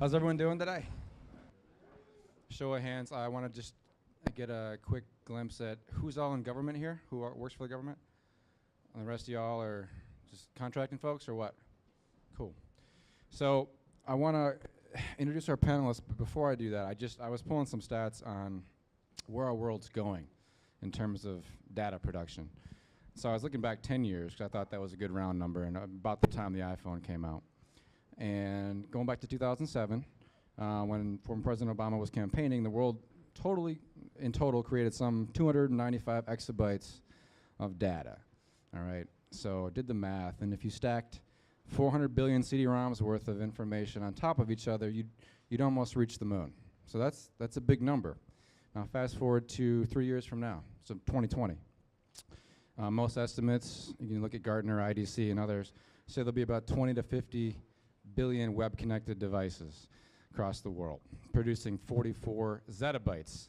How's everyone doing today? Show of hands. I want to just get a quick glimpse at who's all in government here, works for the government. And the rest of y'all are just contracting folks or what? Cool. So I want to introduce our panelists, but before I do that, I was pulling some stats on where our world's going in terms of data production. So I was looking back 10 years because I thought that was a good round number, and about the time the iPhone came out. And going back to 2007, when former President Obama was campaigning, the world in total created some 295 exabytes of data. All right, so I did the math, and if you stacked 400 billion CD-ROMs worth of information on top of each other, you'd almost reach the moon. So that's a big number. Now fast forward to 3 years from now, so 2020. Most estimates, you can look at Gartner, IDC, and others, say there'll be about 20 to 50 billion web-connected devices across the world, producing 44 zettabytes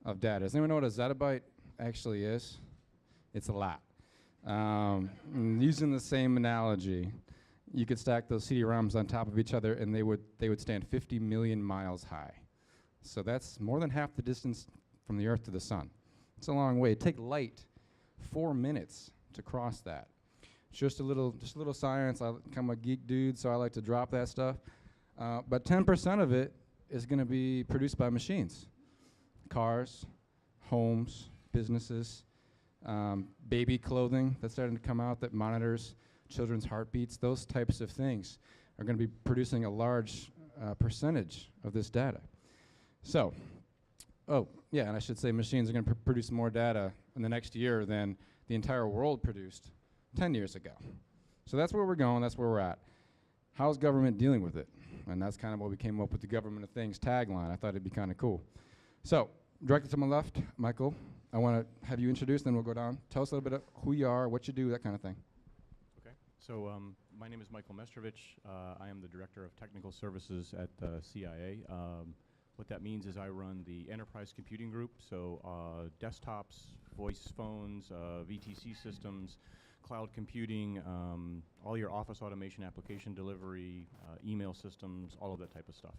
of data. Does anyone know what a zettabyte actually is? It's a lot. Using the same analogy, you could stack those CD-ROMs on top of each other and they would stand 50 million miles high. So that's more than half the distance from the Earth to the sun. It's a long way. It'd take light 4 minutes to cross that. Just a little science. I'm a geek dude, so I like to drop that stuff. But 10% of it is going to be produced by machines. Cars, homes, businesses, baby clothing that's starting to come out that monitors children's heartbeats. Those types of things are going to be producing a large percentage of this data. So, and I should say machines are going to produce more data in the next year than the entire world produced 10 years ago. So that's where we're going, that's where we're at. How's government dealing with it? And that's kind of what we came up with the Government of Things tagline. I thought it'd be kind of cool. So, directly to my left, Michael, I want to have you introduce, then we'll go down. Tell us a little bit of who you are, what you do, that kind of thing. Okay, so my name is Michael Meyerovich. I am the Director of Technical Services at the CIA. What that means is I run the Enterprise Computing Group, so desktops, voice phones, VTC systems, cloud computing, all your office automation application delivery, email systems, all of that type of stuff.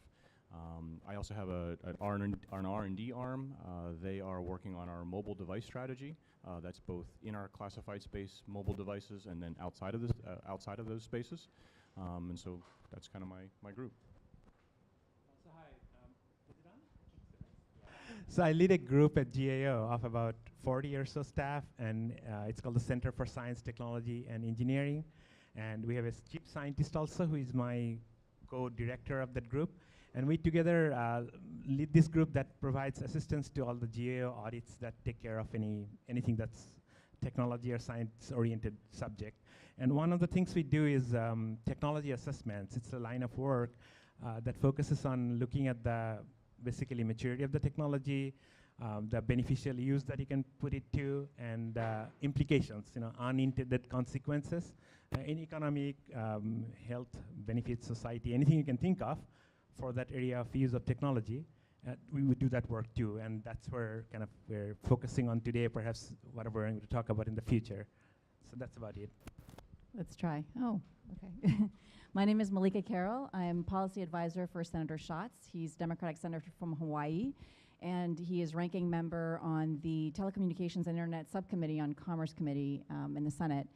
I also have an R&D arm. They are working on our mobile device strategy. That's both in our classified space mobile devices and then outside of those spaces. And so that's kind of my group. So hi, is it on? So I lead a group at GAO of about 40 or so staff, and it's called the Center for Science, Technology, and Engineering. And we have a chief scientist also, who is my co-director of that group. And we together lead this group that provides assistance to all the GAO audits that take care of anything that's technology or science-oriented subject. And one of the things we do is technology assessments. It's a line of work that focuses on looking at the basically maturity of the technology, the beneficial use that you can put it to, and implications, unintended consequences in economic, health, benefits, society, anything you can think of for that area of use of technology. We would do that work too, and that's where we're focusing on today, perhaps what we're going to talk about in the future. So that's about it. Let's try. Oh, okay. My name is Malika Carroll. I'm policy advisor for Senator Schatz. He's Democratic Senator from Hawaii, and he is ranking member on the Telecommunications and Internet Subcommittee on Commerce Committee in the Senate.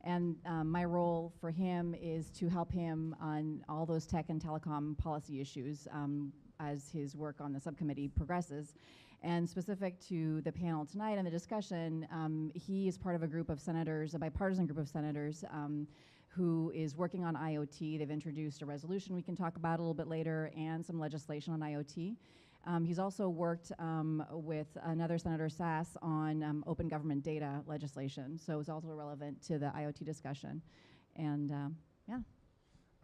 And my role for him is to help him on all those tech and telecom policy issues as his work on the subcommittee progresses. And specific to the panel tonight and the discussion, he is part of a group of senators, a bipartisan group of senators, who is working on IoT. They've introduced a resolution we can talk about a little bit later and some legislation on IoT. He's also worked with another Senator Sass on open government data legislation, so it's also relevant to the IoT discussion. And yeah.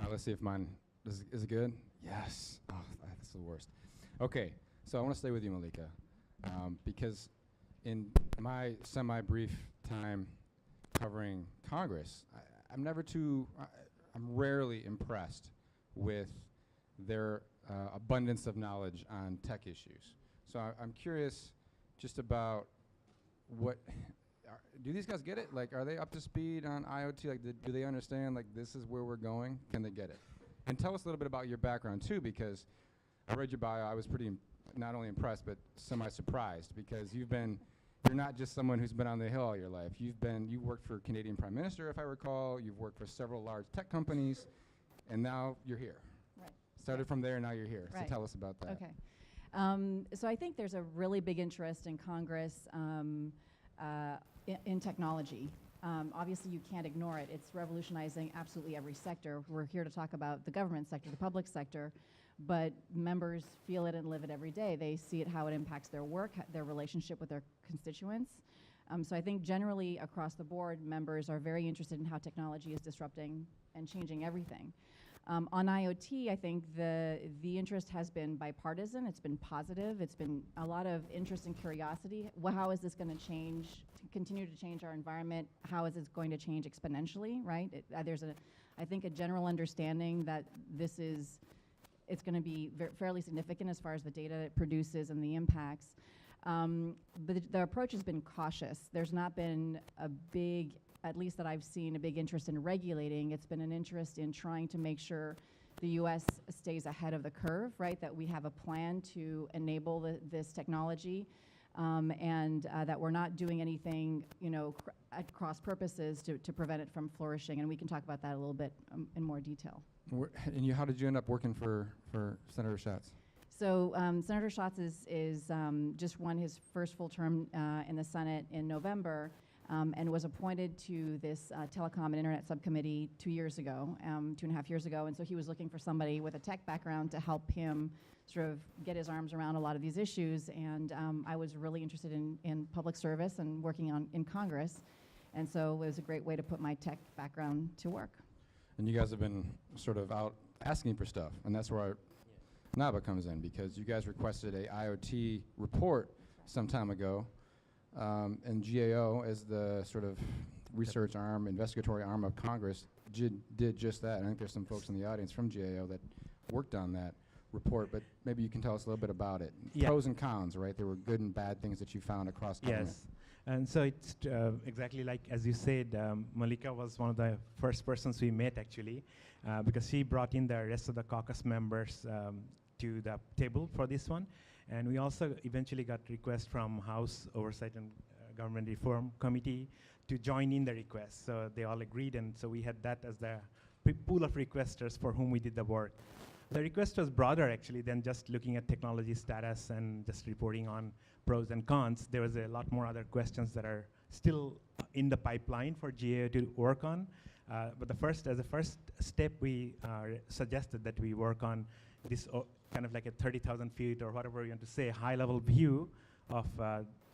Let's see if mine is it good? Yes. Oh, that's the worst. Okay, so I want to stay with you, Malika, because in my semi-brief time covering Congress, I'm rarely impressed with their abundance of knowledge on tech issues. So I'm curious just about do these guys get it? Like, are they up to speed on IoT? Like, do they understand, like, this is where we're going? Can they get it? And tell us a little bit about your background too, because I read your bio. I was pretty not only impressed but semi-surprised, because you're not just someone who's been on the Hill all your life. You worked for Canadian Prime Minister, if I recall. You've worked for several large tech companies, and now you're here. Right. Started from there, now you're here. Right. So tell us about that. Okay. So I think there's a really big interest in Congress in technology. Obviously, you can't ignore it. It's revolutionizing absolutely every sector. We're here to talk about the government sector, the public sector, but members feel it and live it every day. They see it, how it impacts their work, their relationship with their constituents. So I think generally across the board, members are very interested in how technology is disrupting and changing everything. On IoT, I think the interest has been bipartisan. It's been positive. It's been a lot of interest and curiosity. How is this going to change, to continue to change our environment? How is it going to change exponentially, right? There's I think, a general understanding that it's going to be fairly significant as far as the data it produces and the impacts. But the approach has been cautious. There's not been a big, at least that I've seen, a big interest in regulating. It's been an interest in trying to make sure the U.S. stays ahead of the curve, right? That we have a plan to enable this technology, and that we're not doing anything, at cross purposes to prevent it from flourishing. And we can talk about that a little bit in more detail. And how did you end up working for Senator Schatz? So Senator Schatz is just won his first full term in the Senate in November, and was appointed to this Telecom and Internet Subcommittee 2 years ago, 2.5 years ago. And so he was looking for somebody with a tech background to help him sort of get his arms around a lot of these issues. And I was really interested in public service and working in Congress. And so it was a great way to put my tech background to work. And you guys have been sort of out asking for stuff, and that's where NABA comes in, because you guys requested a IoT report some time ago, and GAO, as the sort of research arm, investigatory arm of Congress, did just that. And I think there's some folks in the audience from GAO that worked on that report, but maybe you can tell us a little bit about it. Yeah. Pros and cons, right? There were good and bad things that you found across government. Yes. And so it's exactly like, as you said, Malika was one of the first persons we met, actually, because she brought in the rest of the caucus members to the table for this one. And we also eventually got requests from House Oversight and Government Reform Committee to join in the request. So they all agreed, and so we had that as the pool of requesters for whom we did the work. The request was broader, actually, than just looking at technology status and just reporting on pros and cons. There was a lot more other questions that are still in the pipeline for GAO to work on. But as a first step, we suggested that we work on this kind of like a 30,000 feet or whatever you want to say, high-level view of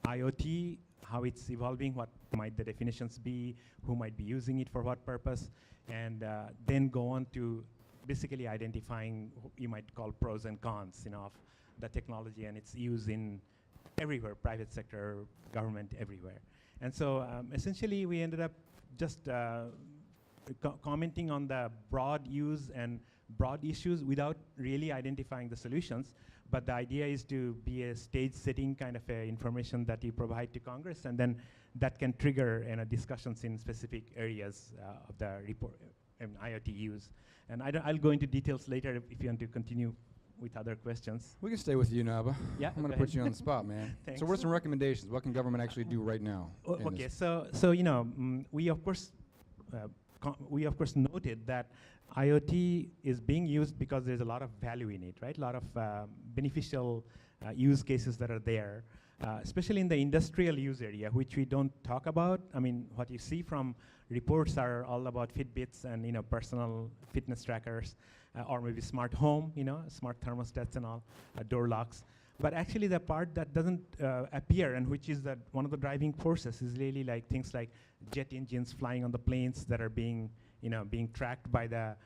IoT, how it's evolving, what might the definitions be, who might be using it for what purpose, and then go on to basically identifying what you might call pros and cons, of the technology and its use in everywhere, private sector, government, everywhere. And so essentially we ended up just commenting on the broad use and broad issues without really identifying the solutions. But the idea is to be a stage-setting kind of information that you provide to Congress, and then that can trigger discussions in specific areas of the report and IoT use. And I'll go into details later if you want to continue with other questions. We can stay with you, Naba. Yeah, I'm going to put you on the spot, man. Thanks. So what are some recommendations? What can government actually do right now? Okay, so we of course noted that IoT is being used because there's a lot of value in it, right? A lot of beneficial use cases that are there, especially in the industrial use area, which we don't talk about. I mean, what you see from reports are all about Fitbits and personal fitness trackers, or maybe smart home, smart thermostats and all, door locks. But actually, the part that doesn't appear, and which is that one of the driving forces, is really like things like jet engines flying on the planes that are being tracked by the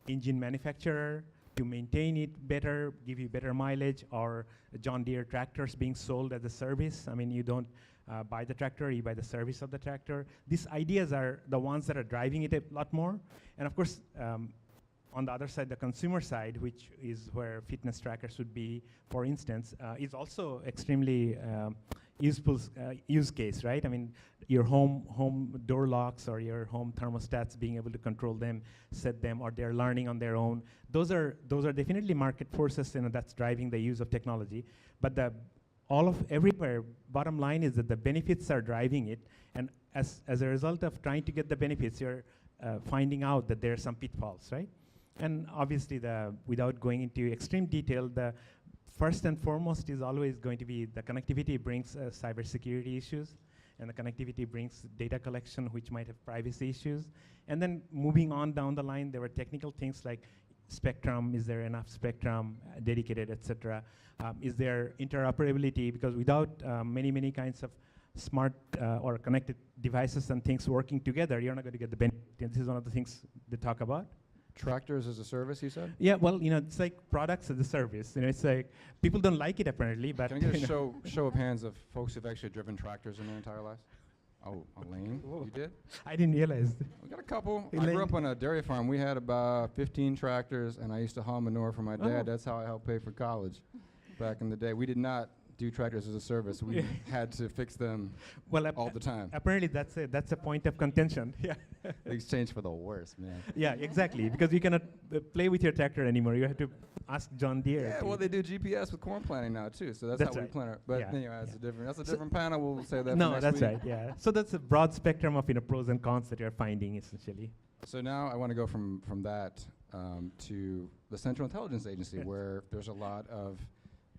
engine manufacturer to maintain it better, give you better mileage, or John Deere tractors being sold as a service. I mean, you don't buy the tractor, you buy the service of the tractor. These ideas are the ones that are driving it a lot more. And of course, on the other side, the consumer side, which is where fitness trackers would be, for instance, is also extremely use case, right? I mean, your home door locks or your home thermostats, being able to control them, set them, or they're learning on their own. Those are definitely market forces, that's driving the use of technology. But everywhere, bottom line is that the benefits are driving it, and as a result of trying to get the benefits, you're finding out that there are some pitfalls, right? And obviously, without going into extreme detail, the first and foremost is always going to be the connectivity brings cybersecurity issues, and the connectivity brings data collection, which might have privacy issues. And then moving on down the line, there were technical things like spectrum, is there enough spectrum dedicated, et cetera? Is there interoperability? Because without many kinds of smart or connected devices and things working together, you're not going to get the benefit. And this is one of the things they talk about. Tractors as a service, you said? Yeah, well, it's like products as a service. It's like people don't like it apparently, but Can I get a show of hands of folks who've actually driven tractors in their entire lives? Oh, Elaine, you did? I didn't realize. We got a couple. I Elaine. grew up on a dairy farm. We had about 15 tractors, and I used to haul manure for my dad. That's how I helped pay for college back in the day. We did not do tractors as a service. We had to fix them all the time. Apparently, that's a point of contention. Yeah. The exchange for the worst, man. Yeah, exactly. Because you cannot play with your tractor anymore. You have to ask John Deere. Yeah, well, they do GPS with corn planting now too, so that's how we right. plant it. But Yeah, anyway, that's a different panel. We'll say that. No, for next that's week. right. Yeah. So that's a broad spectrum of pros and cons that you're finding essentially. So now I want to go from that to the Central Intelligence Agency, where there's a lot of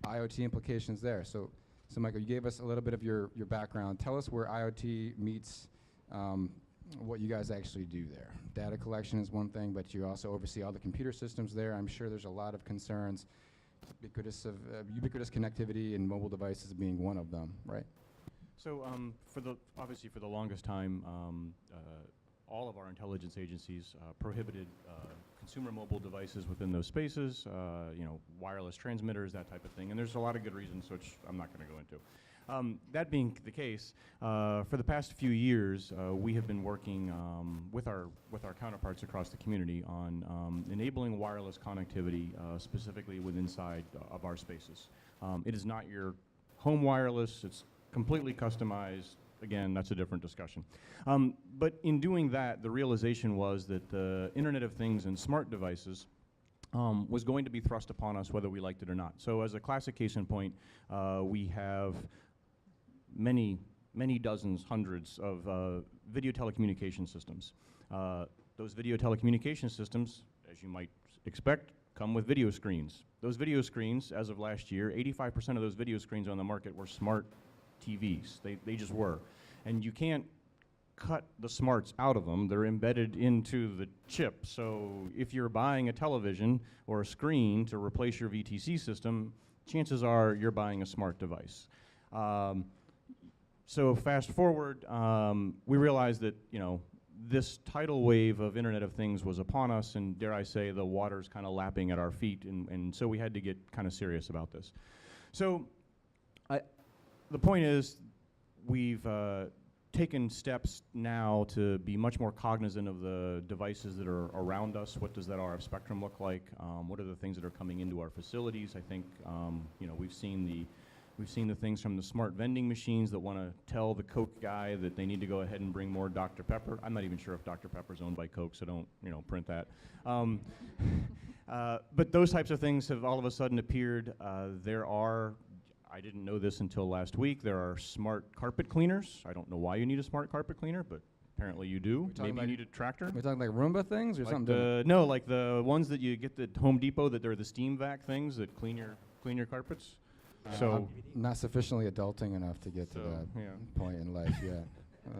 IoT implications there. So Michael, you gave us a little bit of your background. Tell us where IoT meets what you guys actually do there. Data collection is one thing, but you also oversee all the computer systems there. I'm sure there's a lot of concerns, ubiquitous connectivity and mobile devices being one of them, right? So obviously for the longest time, all of our intelligence agencies prohibited consumer mobile devices within those spaces, wireless transmitters, that type of thing. And there's a lot of good reasons, which I'm not going to go into. That being the case, for the past few years, we have been working with our counterparts across the community on enabling wireless connectivity, specifically inside of our spaces. It is not your home wireless. It's completely customized. Again, that's a different discussion. But in doing that, the realization was that the Internet of Things and smart devices was going to be thrust upon us whether we liked it or not. So as a classic case in point, we have many dozens, hundreds of video telecommunication systems. Those video telecommunication systems, as you might expect, come with video screens. Those video screens, as of last year, 85% of those video screens on the market were smart TVs. They just were. And you can't cut the smarts out of them. They're embedded into the chip. So if you're buying a television or a screen to replace your VTC system, chances are you're buying a smart device. So fast forward, we realized that this tidal wave of Internet of Things was upon us, and dare I say, the water's kind of lapping at our feet, and so we had to get kind of serious about this. So the point is, we've taken steps now to be much more cognizant of the devices that are around us. What does that RF spectrum look like? What are the things that are coming into our facilities? I think we've seen the things from the smart vending machines that want to tell the Coke guy that they need to go ahead and bring more Dr. Pepper. I'm not even sure if Dr. Pepper's owned by Coke, so don't print that. But those types of things have all of a sudden appeared. I didn't know this until last week. There are smart carpet cleaners. I don't know why you need a smart carpet cleaner, but apparently you do. Maybe you need a tractor. We're talking like Roomba things or like something different? No, like the ones that you get at Home Depot that they're the steam vac things that clean your carpets. I'm not sufficiently adulting enough to get to that point in life yet.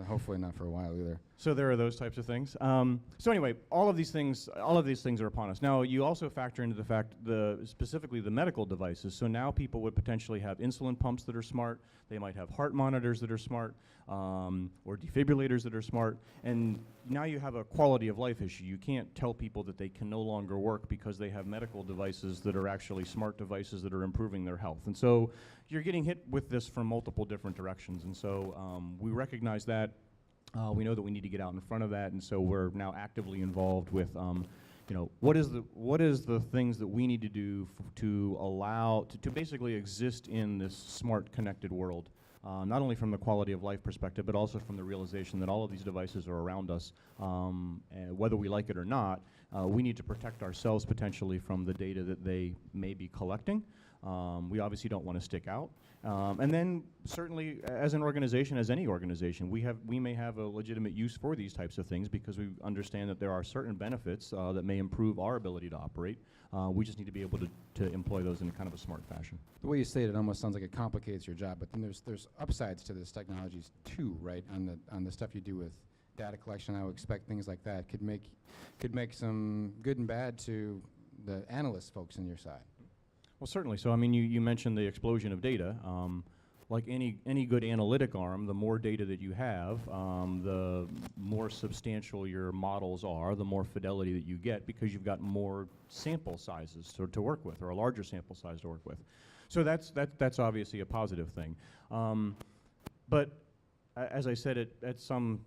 Hopefully not for a while either. So there are those types of things. So anyway, all of these things are upon us. Now you also factor into the fact specifically the medical devices. So now people would potentially have insulin pumps that are smart. They might have heart monitors that are smart, or defibrillators that are smart. And now you have a quality of life issue. You can't tell people that they can no longer work because they have medical devices that are actually smart devices that are improving their health. And so you're getting hit with this from multiple different directions. And so we recognize that. We know that we need to get out in front of that, and so we're now actively involved with, what is the things that we need to do to allow to basically exist in this smart connected world. not only from the quality of life perspective, but also from the realization that all of these devices are around us, and whether we like it or not. We need to protect ourselves potentially from the data that they may be collecting. We obviously don't want to stick out. And then certainly as an organization, as any organization, we may have a legitimate use for these types of things because we understand that there are certain benefits that may improve our ability to operate. We just need to be able to employ those in kind of a smart fashion. The way you say it almost sounds like it complicates your job, but then there's upsides to this technologies too, right? On the stuff you do with data collection, I would expect things like that could make some good and bad to the analyst folks on your side. Well, certainly. So, I mean, you mentioned the explosion of data. Like any good analytic arm, the more data that you have, the more substantial your models are, the more fidelity that you get because you've got more sample sizes to work with, or a larger sample size to work with. So that's obviously a positive thing. But as I said at some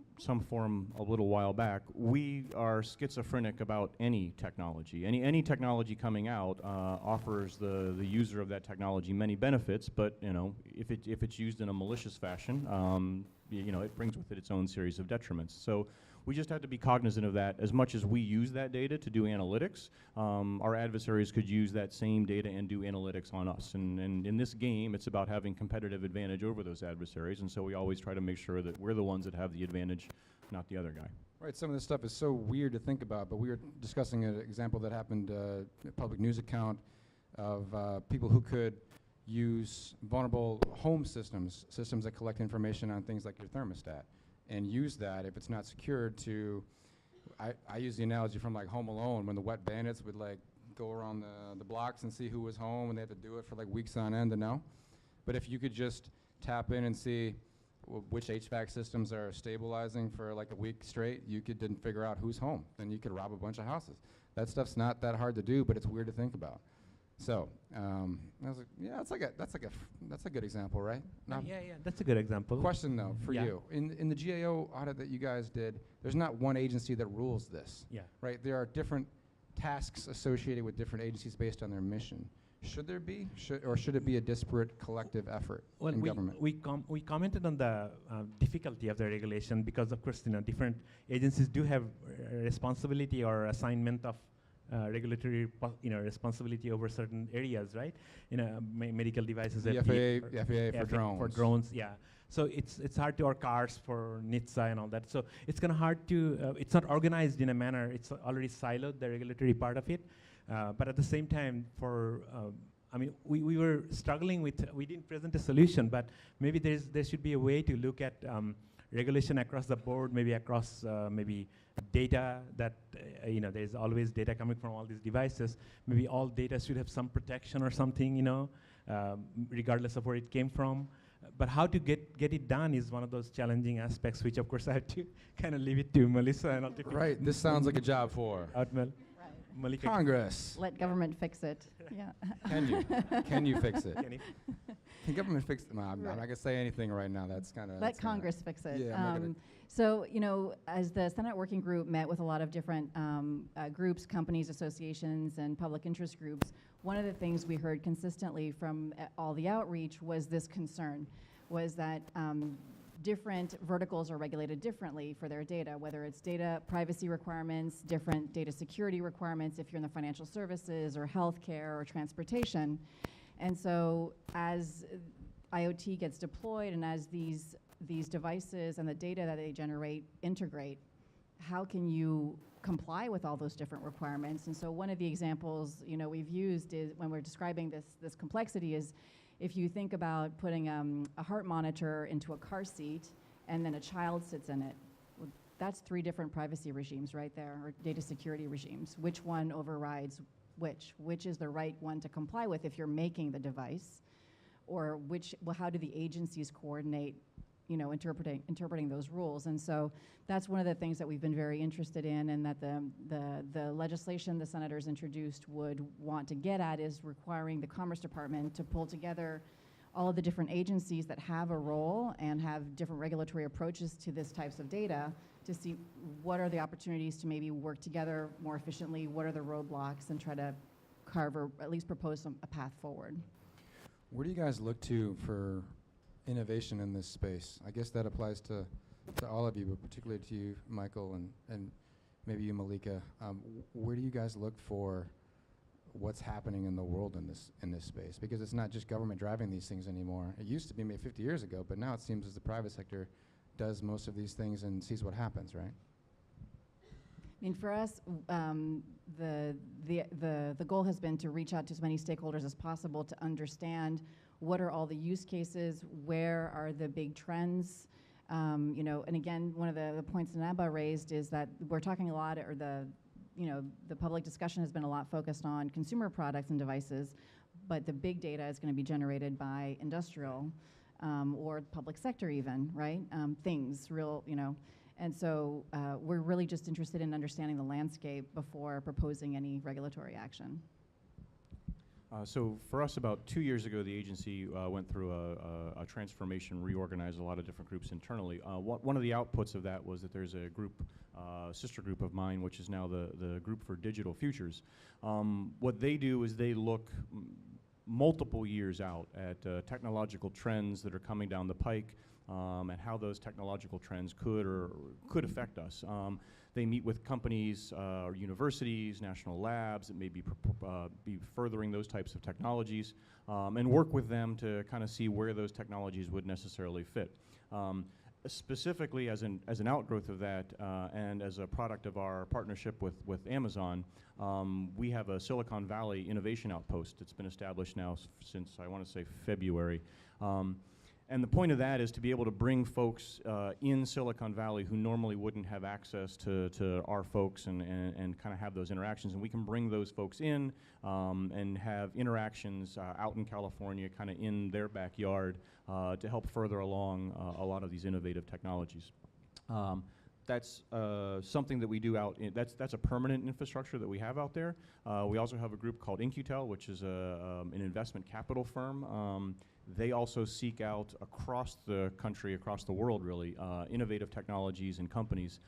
forum a little while back, we are schizophrenic about any technology. Any technology coming out offers the user of that technology many benefits, but if it's used in a malicious fashion, it brings with it its own series of detriments. So we just have to be cognizant of that. As much as we use that data to do analytics, our adversaries could use that same data and do analytics on us. And in this game, it's about having competitive advantage over those adversaries, and so we always try to make sure that we're the ones that have the advantage, not the other guy. Right, some of this stuff is so weird to think about, but we were discussing an example that happened, a public news account of people who could use vulnerable home systems that collect information on things like your thermostat, and use that, if it's not secured, to, I use the analogy from like Home Alone, when the wet bandits would like go around the blocks and see who was home, and they had to do it for like weeks on end to know. But if you could just tap in and see which HVAC systems are stabilizing for like a week straight, you could then figure out who's home. Then you could rob a bunch of houses. That stuff's not that hard to do, but it's weird to think about. So, I was like, yeah, that's a good example, right? Yeah, that's a good example. Question though, for Yeah. you. In the GAO audit that you guys did, there's not one agency that rules this. Yeah. Right? There are different tasks associated with different agencies based on their mission. Should there be? Or should it be a disparate collective effort in government? We commented on the difficulty of the regulation because, of course, different agencies do have responsibility or assignment of regulatory responsibility over certain areas, right? Medical devices. The FAA for drones. For drones, yeah. So it's hard to, or cars for NHTSA and all that. So it's kind of hard to, it's not organized in a manner, it's already siloed, the regulatory part of it. But at the same time, we were struggling with, we didn't present a solution, but maybe there should be a way to look at regulation across the board, maybe across maybe data that, there's always data coming from all these devices. Maybe all data should have some protection or something, regardless of where it came from. But how to get it done is one of those challenging aspects, which of course I have to kind of leave it to Melissa and all. Right, this sounds like a job for Malika. Congress. Let government fix it. Yeah. Can you? Can you fix it? Can government fix it? No, I'm not going to say anything right now. That's kind of... Let Congress fix it. Yeah, so, as the Senate Working Group met with a lot of different groups, companies, associations, and public interest groups, one of the things we heard consistently from all the outreach was this concern, was that different verticals are regulated differently for their data, whether it's data privacy requirements, different data security requirements if you're in the financial services or healthcare or transportation. And so as IoT gets deployed and as these devices and the data that they generate integrate, how can you comply with all those different requirements? And so one of the examples we've used is when we're describing this complexity is if you think about putting a heart monitor into a car seat and then a child sits in it, well, that's 3 different privacy regimes right there, or data security regimes. Which one overrides which? Which is the right one to comply with if you're making the device? Or how do the agencies coordinate interpreting those rules? And so that's one of the things that we've been very interested in, and that the legislation the senators introduced would want to get at is requiring the Commerce Department to pull together all of the different agencies that have a role and have different regulatory approaches to this types of data to see what are the opportunities to maybe work together more efficiently, what are the roadblocks, and try to carve or at least propose a path forward. Where do you guys look to for innovation in this space? I guess that applies to all of you, but particularly to you, Michael, and maybe you, Malika. Where do you guys look for what's happening in the world in this space? Because it's not just government driving these things anymore. It used to be maybe 50 years ago, but now it seems as the private sector does most of these things and sees what happens, right? I mean, for us, the goal has been to reach out to as many stakeholders as possible to understand what are all the use cases, where are the big trends. You know, and again, one of the points Naba raised is that we're talking a lot, or the public discussion has been a lot focused on consumer products and devices, but the big data is going to be generated by industrial or public sector even, right? Things, real, you know. And so we're really just interested in understanding the landscape before proposing any regulatory action. So for us, about 2 years ago, the agency went through a transformation, reorganized a lot of different groups internally. One of the outputs of that was that there's a group, sister group of mine, which is now the Group for Digital Futures. What they do is they look multiple years out at technological trends that are coming down the pike, and how those technological trends could affect us. They meet with companies, or universities, national labs that may be furthering those types of technologies, and work with them to kind of see where those technologies would necessarily fit. Specifically, as an outgrowth of that, and as a product of our partnership with Amazon, we have a Silicon Valley Innovation Outpost that's been established now since, I want to say, February. And the point of that is to be able to bring folks in Silicon Valley who normally wouldn't have access to our folks and kind of have those interactions. And we can bring those folks in and have interactions out in California, kind of in their backyard, to help further along a lot of these innovative technologies. That's something that we do out in, that's a permanent infrastructure that we have out there. We also have a group called InQtel, which is an investment capital firm. They also seek out across the country, across the world really, innovative technologies and companies.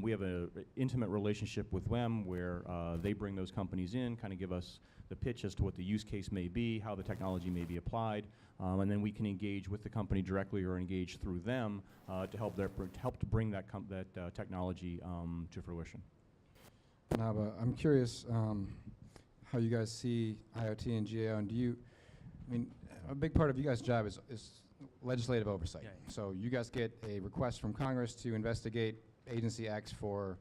We have an intimate relationship with them where they bring those companies in, kind of give us the pitch as to what the use case may be, how the technology may be applied, and then we can engage with the company directly or engage through them to help to bring that technology to fruition. Naba, I'm curious how you guys see IoT and GAO, and I mean, a big part of you guys' job is legislative oversight. Yeah. So you guys get a request from Congress to investigate Agency X for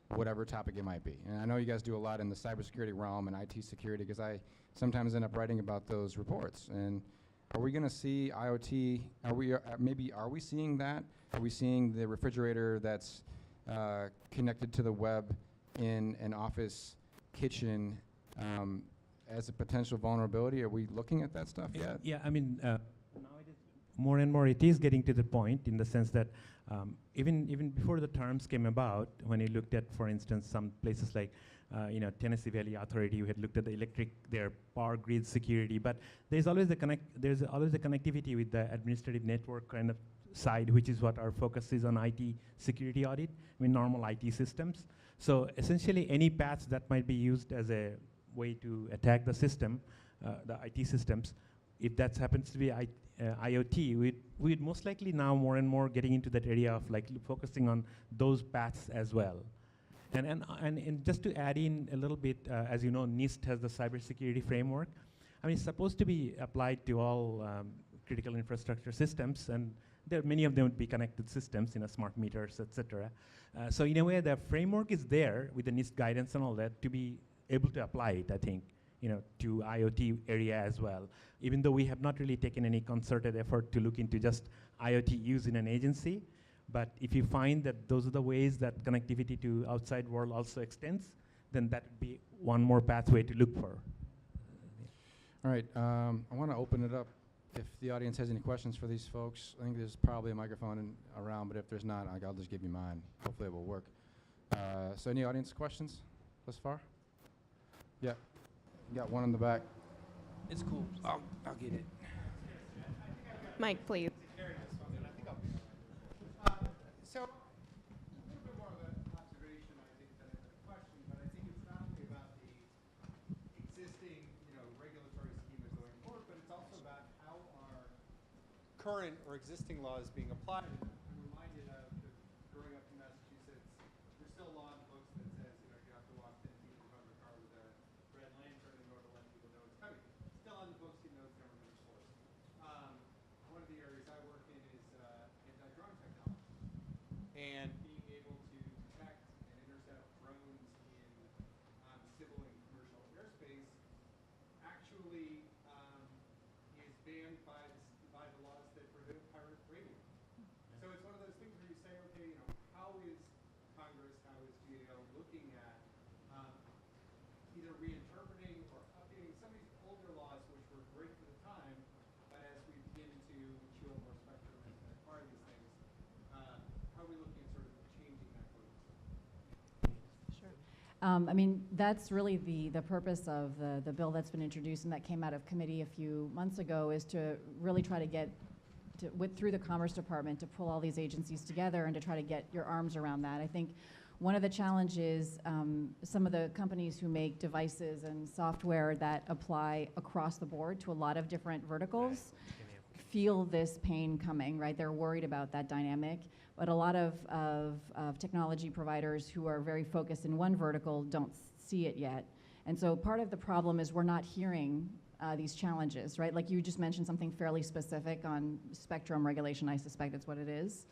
whatever topic it might be. And I know you guys do a lot in the cybersecurity realm and IT security, because I sometimes end up writing about those reports. And are we going to see IoT? Are we seeing that? Are we seeing the refrigerator that's connected to the web in an office kitchen as a potential vulnerability? Are we looking at that stuff yet? Yeah, I mean, now it is more and more, it is getting to the point in the sense that even before the terms came about, when you looked at, for instance, some places like, Tennessee Valley Authority, you had looked at their power grid security, but there's always the connectivity with the administrative network kind of side, which is what our focus is on IT security audit, I mean, normal IT systems. So essentially, any paths that might be used as a way to attack the system, the IT systems, if that happens to be IoT, we'd most likely now more and more getting into that area of like focusing on those paths as well. And just to add in a little bit, as you know, NIST has the cybersecurity framework. I mean, it's supposed to be applied to all critical infrastructure systems, and many of them would be connected systems, smart meters, etc. So in a way, the framework is there with the NIST guidance and all that to be able to apply it, I think, to IoT area as well. Even though we have not really taken any concerted effort to look into just IoT use in an agency, but if you find that those are the ways that connectivity to outside world also extends, then that would be one more pathway to look for. All right, I want to open it up. If the audience has any questions for these folks, I think there's probably a microphone around, but if there's not, I'll just give you mine. Hopefully it will work. So any audience questions thus far? Yeah, you got one in the back. It's cool. I'll get it. Mike, please. So, a little bit more of an observation, I think, than a question, but I think it's not only about the existing, regulatory schema going forward, but it's also about how are current or existing laws being applied. I'm reminded of growing up in Massachusetts, there's still a law in the books that says, you know, you have to walk 10 feet in front of a car with a red lantern in order to let people know it's coming. Still on the books, even though it's never been enforced. One of the areas I work in is anti-drone technology. And being able to detect and intercept drones in civil and commercial airspace actually is banned by the laws that prohibit pirate radio. So it's one of those things where you say, okay, you know, how is Congress, how is GAO looking at either reinterpreting or updating some of these older laws which were great for the time, but as we begin to shield more spectrum and acquire these things, how are we looking at sort of changing that focus? Sure. I mean, that's really the purpose of the bill that's been introduced and that came out of committee a few months ago, is to really try to get through the Commerce Department to pull all these agencies together and to try to get your arms around that. I think one of the challenges, some of the companies who make devices and software that apply across the board to a lot of different verticals feel this pain coming, right? They're worried about that dynamic. But a lot of technology providers who are very focused in one vertical don't see it yet. And so part of the problem is we're not hearing these challenges, right? Like you just mentioned something fairly specific on spectrum regulation. I suspect it's what it is.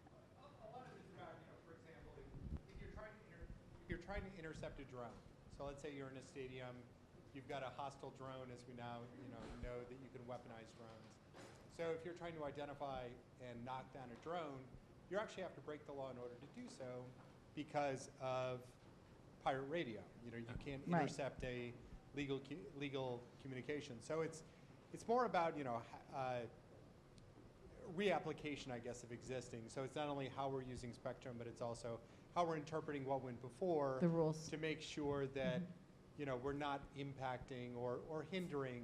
A lot of it's about, you know, for example, if you're trying to intercept a drone. So let's say you're in a stadium, you've got a hostile drone, as we now know that you can weaponize drones. So if you're trying to identify and knock down a drone, you actually have to break the law in order to do so because of pirate radio. You know, you can't intercept a legal communication. So it's more about, you know, reapplication, I guess, of existing. So it's not only how we're using spectrum, but it's also how we're interpreting what went before. The rules. To make sure that, you know, we're not impacting or hindering,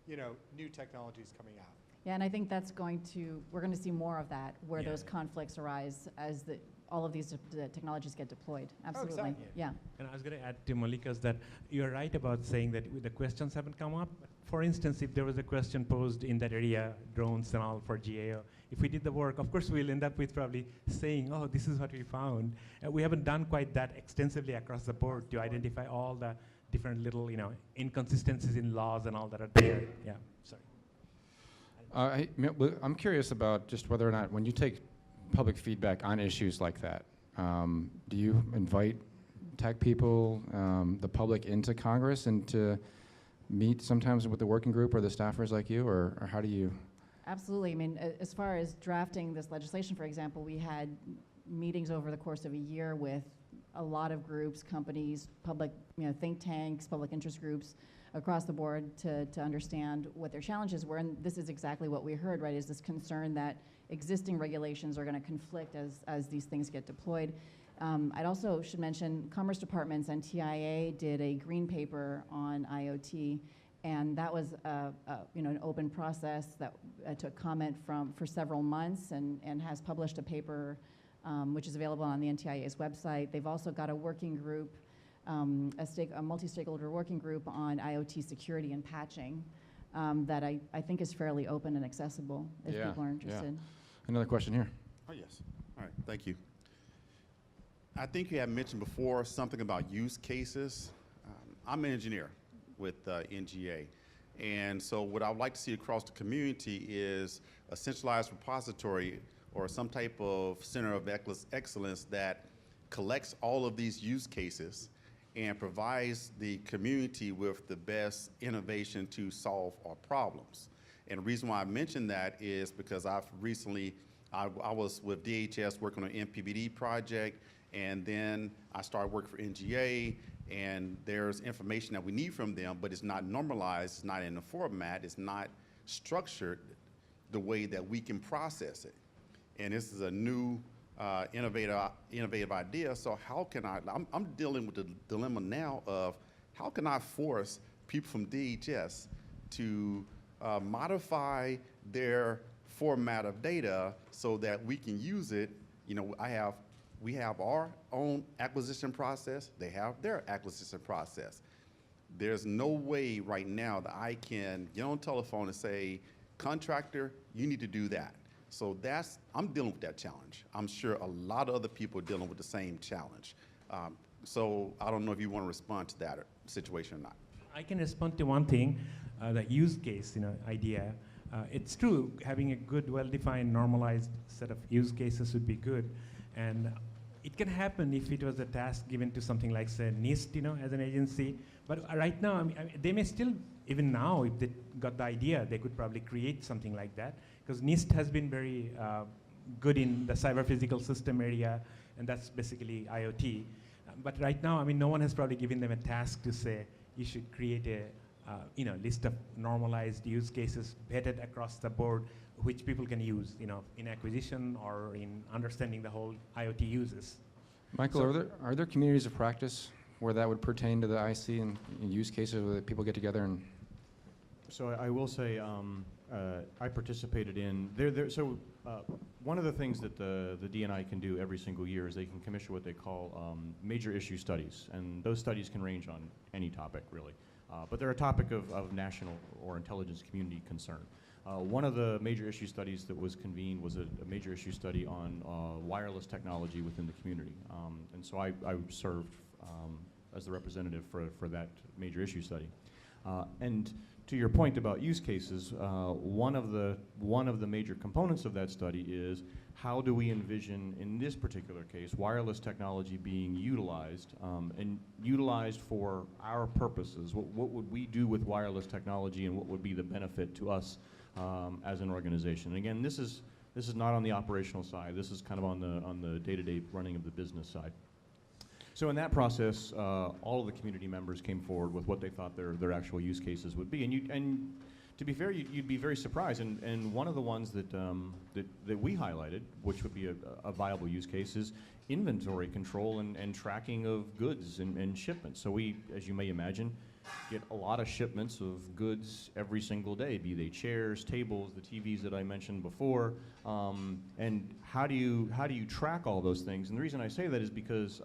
you know, new technologies coming out. Yeah, and I think that's we're going to see more of that, where those conflicts arise as all of these technologies get deployed. Absolutely. Oh, exactly. Yeah. And I was going to add to Malika's that you're right about saying that the questions haven't come up. For instance, if there was a question posed in that area, drones and all for GAO, if we did the work, of course we'll end up with probably saying, oh, this is what we found. We haven't done quite that extensively across the board to identify all the different little, you know, inconsistencies in laws and all that are there. Yeah, sorry. I'm curious about just whether or not, when you take public feedback on issues like that, do you invite tech people, the public, into Congress and to meet sometimes with the working group or the staffers like you, or how do you? Absolutely. I mean, as far as drafting this legislation, for example, we had meetings over the course of a year with a lot of groups, companies, public, you know, think tanks, public interest groups across the board to understand what their challenges were. And this is exactly what we heard, right, is this concern that existing regulations are going to conflict as these things get deployed. I'd also should mention Commerce Departments and TIA did a green paper on IoT, and that was an open process that took comment for several months and has published a paper which is available on the NTIA's website. They've also got a working group, a multi-stakeholder working group on IoT security and patching that I think is fairly open and accessible if people are interested. Yeah. Another question here. Oh, yes. All right. Thank you. I think you had mentioned before something about use cases. I'm an engineer with NGA. And so what I would like to see across the community is a centralized repository or some type of center of excellence that collects all of these use cases and provides the community with the best innovation to solve our problems. And the reason why I mentioned that is because I was with DHS working on an MPBD project, and then I started working for NGA, and there's information that we need from them, but it's not normalized, it's not in the format, it's not structured the way that we can process it. And this is a new innovative idea, so how can I'm dealing with the dilemma now of how can I force people from DHS to modify their format of data so that we can use it. You know, we have our own acquisition process, they have their acquisition process. There's no way right now that I can get on the telephone and say, contractor, you need to do that. So I'm dealing with that challenge. I'm sure a lot of other people are dealing with the same challenge. So I don't know if you want to respond to that situation or not. I can respond to one thing, the use case, idea. It's true, having a good, well-defined, normalized set of use cases would be good. And it can happen if it was a task given to something like, say, NIST, as an agency. But right now, I mean, they may still, even now, if they got the idea, they could probably create something like that. Because NIST has been very good in the cyber physical system area, and that's basically IoT. But right now, I mean, no one has probably given them a task to say, you should create a list of normalized use cases vetted across the board, which people can use, in acquisition or in understanding the whole IoT uses. Michael, are there communities of practice where that would pertain to the IC and use cases where people get together and? So I will say I participated in one of the things that the DNI can do every single year is they can commission what they call major issue studies, and those studies can range on any topic really, but they're a topic of national or intelligence community concern. One of the major issue studies that was convened was a major issue study on wireless technology within the community, and so I served as the representative for that major issue study. And to your point about use cases, one of the major components of that study is how do we envision, in this particular case, wireless technology being utilized and utilized for our purposes? What would we do with wireless technology, and what would be the benefit to us as an organization? And again, this is not on the operational side. This is kind of on the day-to-day running of the business side. So in that process, all of the community members came forward with what they thought their actual use cases would be. And to be fair, you'd be very surprised. And one of the ones that we highlighted, which would be a viable use case, is inventory control and tracking of goods and shipments. So we, as you may imagine, get a lot of shipments of goods every single day, be they chairs, tables, the TVs that I mentioned before. And how do you track all those things? And the reason I say that is because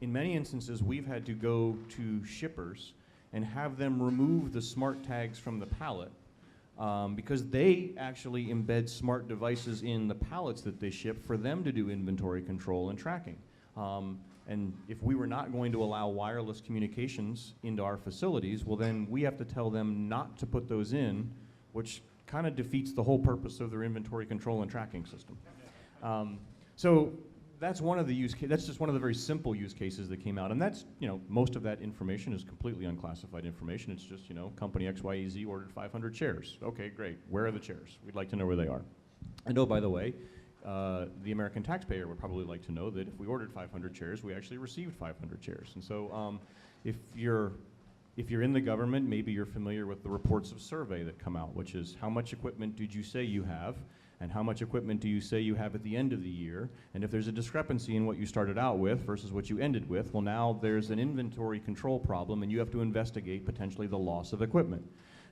in many instances, we've had to go to shippers and have them remove the smart tags from the pallet because they actually embed smart devices in the pallets that they ship for them to do inventory control and tracking. And if we were not going to allow wireless communications into our facilities, well then we have to tell them not to put those in, which kind of defeats the whole purpose of their inventory control and tracking system. So that's one of the use cases. That's just one of the very simple use cases that came out, and that's, most of that information is completely unclassified information. It's just, company XYZ ordered 500 chairs. Okay, great. Where are the chairs? We'd like to know where they are. And oh, by the way, the American taxpayer would probably like to know that if we ordered 500 chairs, we actually received 500 chairs. And so, if you're in the government, maybe you're familiar with the reports of survey that come out, which is how much equipment did you say you have? And how much equipment do you say you have at the end of the year? And if there's a discrepancy in what you started out with versus what you ended with, well, now there's an inventory control problem, and you have to investigate potentially the loss of equipment.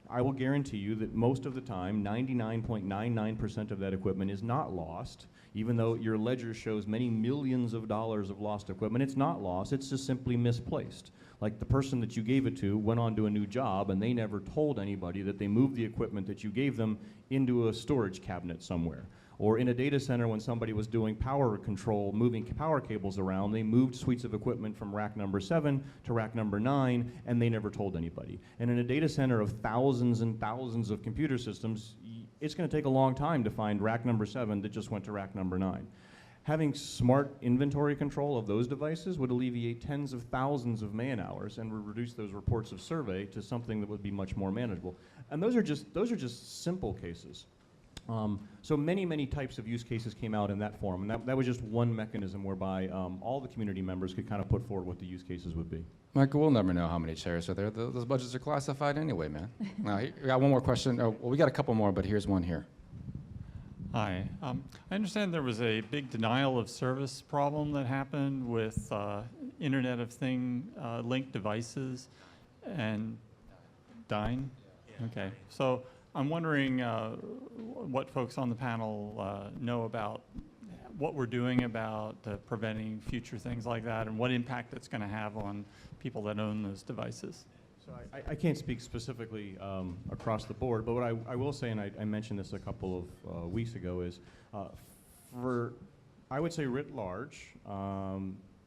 I will guarantee you that most of the time, 99.99% of that equipment is not lost, even though your ledger shows many millions of dollars of lost equipment. It's not lost, it's just simply misplaced. Like the person that you gave it to went on to a new job and they never told anybody that they moved the equipment that you gave them into a storage cabinet somewhere. Or in a data center when somebody was doing power control, moving power cables around, they moved suites of equipment from rack number 7 to rack number 9, and they never told anybody. And in a data center of thousands and thousands of computer systems, it's going to take a long time to find rack number 7 that just went to rack number 9. Having smart inventory control of those devices would alleviate tens of thousands of man hours and would reduce those reports of survey to something that would be much more manageable. And those are just simple cases. So many types of use cases came out in that form, and that was just one mechanism whereby all the community members could kind of put forward what the use cases would be. Michael, we'll never know how many chairs are there. Those budgets are classified anyway, man. We got one more question. Oh, well, we got a couple more, but here's one here. Hi. I understand there was a big denial of service problem that happened with Internet of Thing linked devices and dying. Yeah. Okay. So I'm wondering what folks on the panel know about what we're doing about preventing future things like that and what impact it's going to have on people that own those devices. So I can't speak specifically across the board, but what I will say, and I mentioned this a couple of weeks ago, is for, I would say writ large,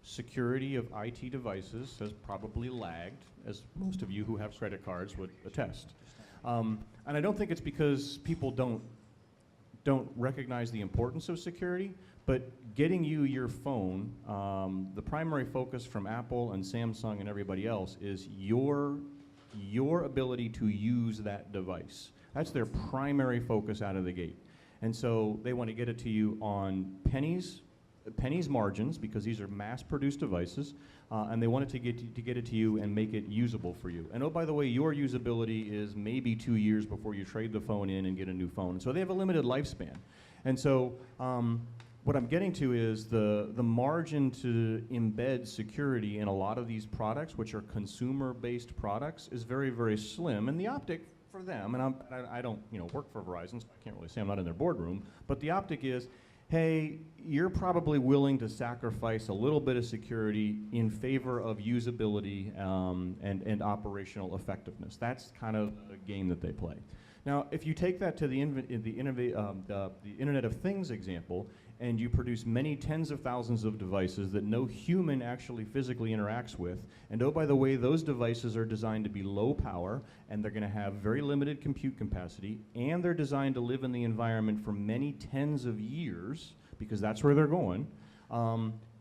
security of IT devices has probably lagged, as most of you who have credit cards would attest. And I don't think it's because people don't recognize the importance of security, but getting you your phone, the primary focus from Apple and Samsung and everybody else is your ability to use that device. That's their primary focus out of the gate. And so they want to get it to you on pennies margins, because these are mass-produced devices, and they want it to get it to you and make it usable for you. And oh, by the way, your usability is maybe 2 years before you trade the phone in and get a new phone. So they have a limited lifespan. And so what I'm getting to is the margin to embed security in a lot of these products, which are consumer-based products, is very, very slim. And the optic for them, and I don't work for Verizon, so I can't really say I'm not in their boardroom, but the optic is, hey, you're probably willing to sacrifice a little bit of security in favor of usability and operational effectiveness. That's kind of the game that they play. Now, if you take that to the Internet of Things example, and you produce many tens of thousands of devices that no human actually physically interacts with, and oh, by the way, those devices are designed to be low power, and they're going to have very limited compute capacity, and they're designed to live in the environment for many tens of years, because that's where they're going,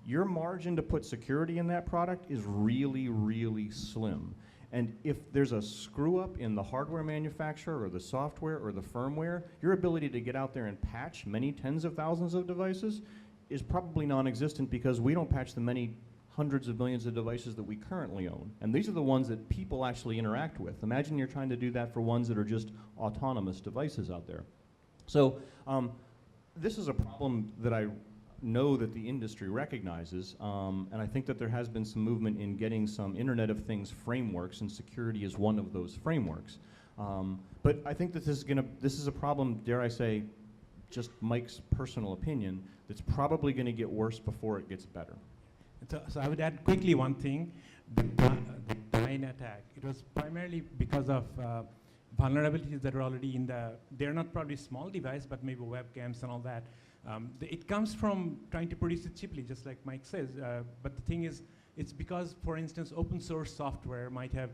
your margin to put security in that product is really, really slim. And if there's a screw up in the hardware manufacturer or the software or the firmware, your ability to get out there and patch many tens of thousands of devices is probably non-existent, because we don't patch the many hundreds of millions of devices that we currently own. And these are the ones that people actually interact with. Imagine you're trying to do that for ones that are just autonomous devices out there. So this is a problem that I know that the industry recognizes, and I think that there has been some movement in getting some Internet of Things frameworks, and security is one of those frameworks. But I think that this is a problem, dare I say, just Mike's personal opinion, that's probably going to get worse before it gets better. So I would add quickly one thing, the Dyn attack. It was primarily because of vulnerabilities that are already in they're not probably small device, but maybe webcams and all that. It comes from trying to produce it cheaply, just like Mike says. But the thing is, it's because, for instance, open source software might have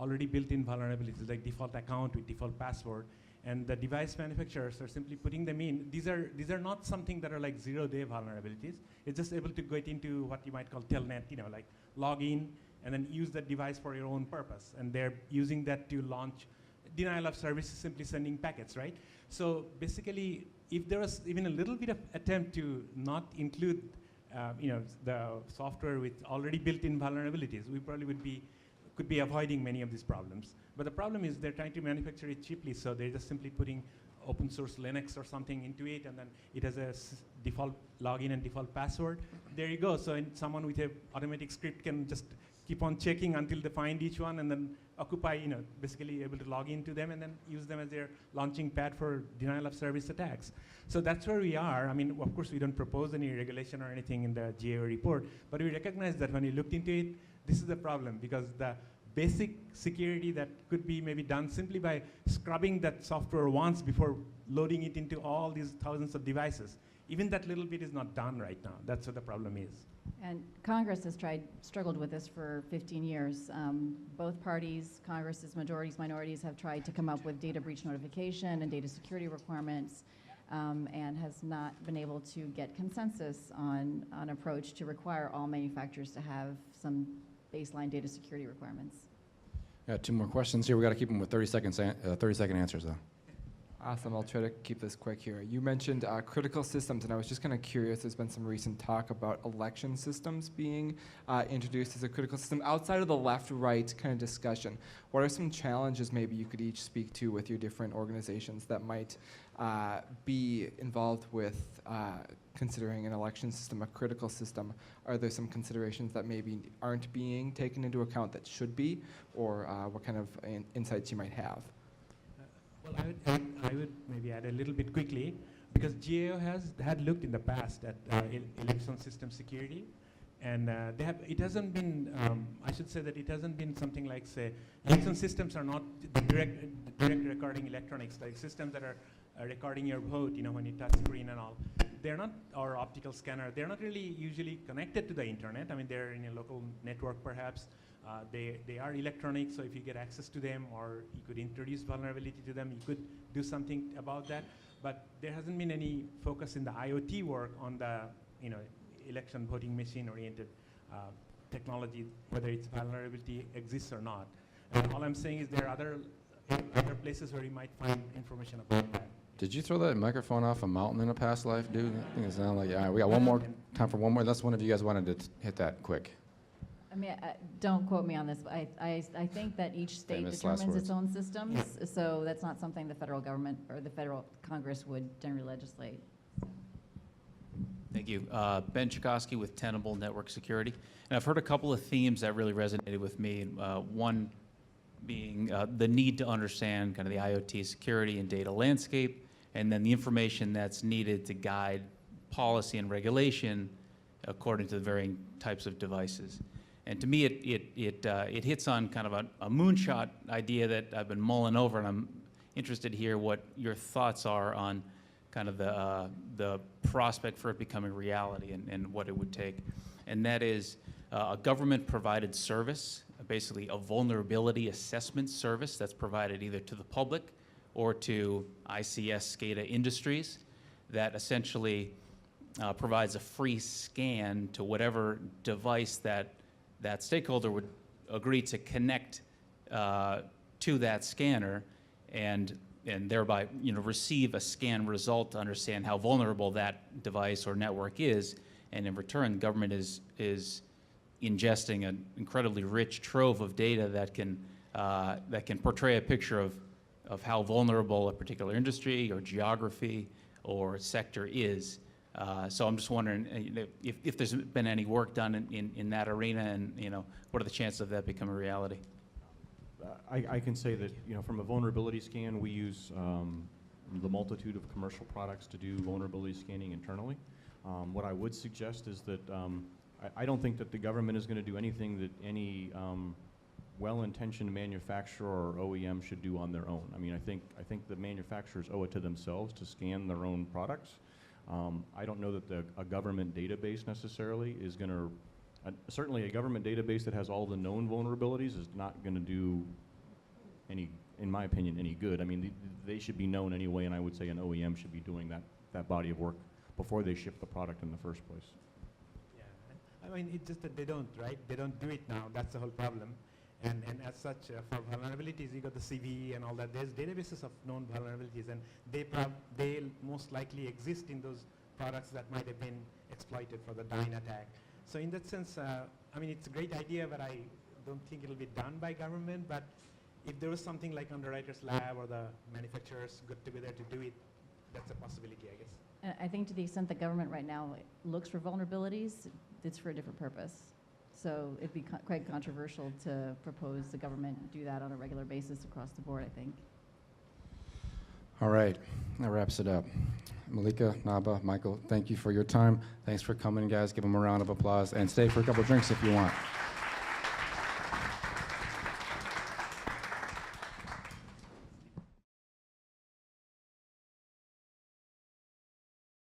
already built-in vulnerabilities, like default account with default password, and the device manufacturers are simply putting them in. These are not something that are like zero-day vulnerabilities. It's just able to get into what you might call telnet, like log in and then use that device for your own purpose. And they're using that to launch denial of service, simply sending packets, right? So basically, if there was even a little bit of attempt to not include the software with already built-in vulnerabilities, we probably could be avoiding many of these problems. But the problem is they're trying to manufacture it cheaply, so they're just simply putting open source Linux or something into it, and then it has a default login and default password. There you go. So someone with an automatic script can just keep on checking until they find each one, and then occupy, basically able to log into them and then use them as their launching pad for denial of service attacks. So that's where we are. I mean, of course, we don't propose any regulation or anything in the GAO report, but we recognize that when we looked into it, this is the problem, because the basic security that could be maybe done simply by scrubbing that software once before loading it into all these thousands of devices, even that little bit is not done right now. That's what the problem is. And Congress has struggled with this for 15 years. Both parties, Congress's majorities, minorities, have tried to come up with data breach notification and data security requirements, and has not been able to get consensus on an approach to require all manufacturers to have some baseline data security requirements. Got 2 more questions here. We got to keep them with 30-second answers, though. Awesome. I'll try to keep this quick here. You mentioned critical systems, and I was just kind of curious. There's been some recent talk about election systems being introduced as a critical system. Outside of the left-right kind of discussion, what are some challenges maybe you could each speak to with your different organizations that might be involved with considering an election system a critical system? Are there some considerations that maybe aren't being taken into account that should be, or what kind of insights you might have? Well, I would maybe add a little bit quickly, because GAO had looked in the past at election system security, And it hasn't been, I should say that it hasn't been something like, say, election systems are not the direct recording electronics, like systems that are recording your vote, when you touch screen and all. They're not, or optical scanner, they're not really usually connected to the internet. I mean, they're in a local network perhaps. They are electronic, so if you get access to them or you could introduce vulnerability to them, you could do something about that. But there hasn't been any focus in the IoT work on the, election voting machine oriented technology, whether its vulnerability exists or not. And all I'm saying is there are other places where you might find information about that. Did you throw that microphone off a mountain in a past life, dude? I think it sounded like, all right, we got one more time for one more. Unless one of you guys wanted to hit that quick. I mean, don't quote me on this, but I think that each state Famous last determines its words. own systems, so that's not something the federal government or the federal Congress would generally legislate. Thank you. Ben Chikoski with Tenable Network Security. And I've heard a couple of themes that really resonated with me. One being the need to understand kind of the IoT security and data landscape, and then the information that's needed to guide policy and regulation according to the varying types of devices. And to me, it hits on kind of a moonshot idea that I've been mulling over, and I'm interested to hear what your thoughts are on kind of the prospect for it becoming reality and what it would take. And that is a government-provided service, basically a vulnerability assessment service that's provided either to the public or to ICS SCADA industries that essentially provides a free scan to whatever device that stakeholder would agree to connect to that scanner and thereby receive a scan result to understand how vulnerable that device or network is. And in return, the government is ingesting an incredibly rich trove of data that can portray a picture of how vulnerable a particular industry or geography or sector is. So I'm just wondering if there's been any work done in that arena, and what are the chances of that becoming a reality? I can say that from a vulnerability scan, we use the multitude of commercial products to do vulnerability scanning internally. What I would suggest is that I don't think that the government is going to do anything that any well-intentioned manufacturer or OEM should do on their own. I mean, I think the manufacturers owe it to themselves to scan their own products. I don't know that a government database necessarily is going to, certainly a government database that has all the known vulnerabilities is not going to do any, in my opinion, any good. I mean, they should be known anyway, and I would say an OEM should be doing that body of work before they ship the product in the first place. Yeah, I mean, it's just that they don't, right? They don't do it now. That's the whole problem. And as such, for vulnerabilities, you got the CVE and all that. There's databases of known vulnerabilities, and they most likely exist in those products that might have been exploited for the Dyn attack. So in that sense, I mean, it's a great idea, but I don't think it'll be done by government. But if there was something like Underwriters Lab or the manufacturers got together to do it, that's a possibility, I guess. And I think to the extent the government right now looks for vulnerabilities, it's for a different purpose. So it'd be quite controversial to propose the government do that on a regular basis across the board, I think. All right, that wraps it up. Malika, Naba, Michael, thank you for your time. Thanks for coming, guys. Give them a round of applause. And stay for a couple drinks if you want.